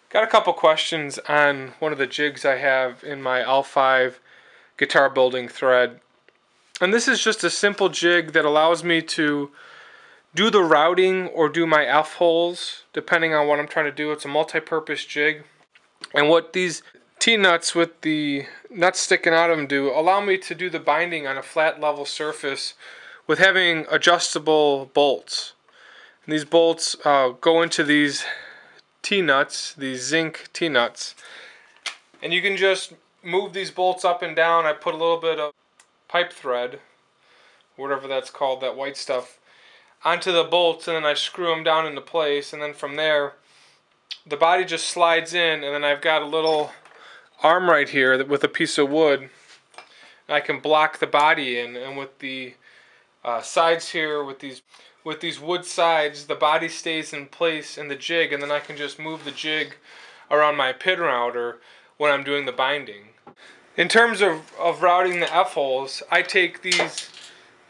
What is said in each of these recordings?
Got a couple questions on one of the jigs I have in my L5 guitar building thread. And this is just a simple jig that allows me to do the routing or do my F-holes, depending on what I'm trying to do. It's a multi-purpose jig. And what these T-nuts with the nuts sticking out of them do, allow me to do the binding on a flat level surface with having adjustable bolts. And these bolts go into these T-nuts, these zinc T-nuts, and you can just move these bolts up and down. I put a little bit of pipe thread, whatever that's called, that white stuff, onto the bolts, and then I screw them down into place, and then from there the body just slides in, and then I've got a little arm right here with a piece of wood. I can block the body in, and with the sides here, with these wood sides, the body stays in place in the jig, and then I can just move the jig around my pin router when I'm doing the binding. In terms of routing the F-holes, I take these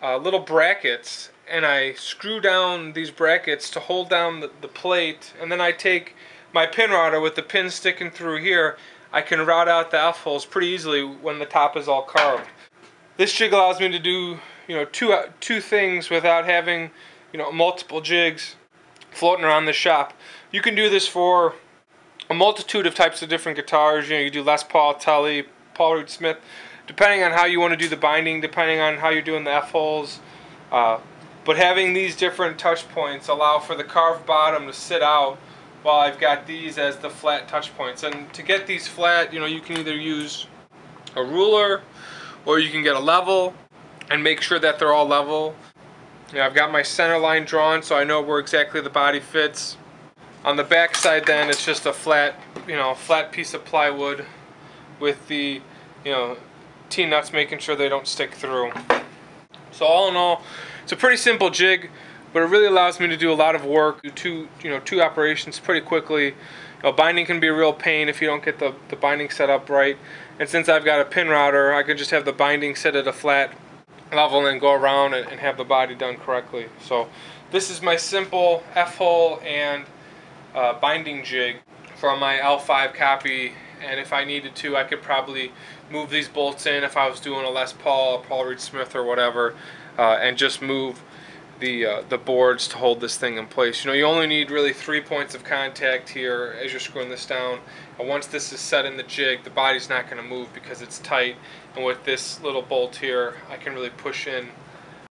little brackets and I screw down these brackets to hold down the plate, and then I take my pin router with the pin sticking through here. I can route out the F-holes pretty easily when the top is all carved. This jig allows me to do two things without having multiple jigs floating around the shop. You can do this for a multitude of types of different guitars. You do Les Paul, Tele, Paul Reed Smith, depending on how you want to do the binding, depending on how you're doing the F-holes. But having these different touch points allow for the carved bottom to sit out while I've got these as the flat touch points. And to get these flat, you can either use a ruler or you can get a level and make sure that they're all level. I've got my center line drawn so I know where exactly the body fits. On the back side then, it's just a flat, flat piece of plywood with the, T-nuts making sure they don't stick through. So all in all, it's a pretty simple jig, but it really allows me to do a lot of work, do two operations pretty quickly. Binding can be a real pain if you don't get the binding set up right. And since I've got a pin router, I could just have the binding set at a flat level and then go around and have the body done correctly. So this is my simple F-hole and binding jig from my L5 copy, and if I needed to, I could probably move these bolts in if I was doing a Les Paul, a Paul Reed Smith or whatever, and just move the boards to hold this thing in place. You only need really 3 points of contact here as you're screwing this down, and once this is set in the jig, the body's not going to move because it's tight, and with this little bolt here I can really push in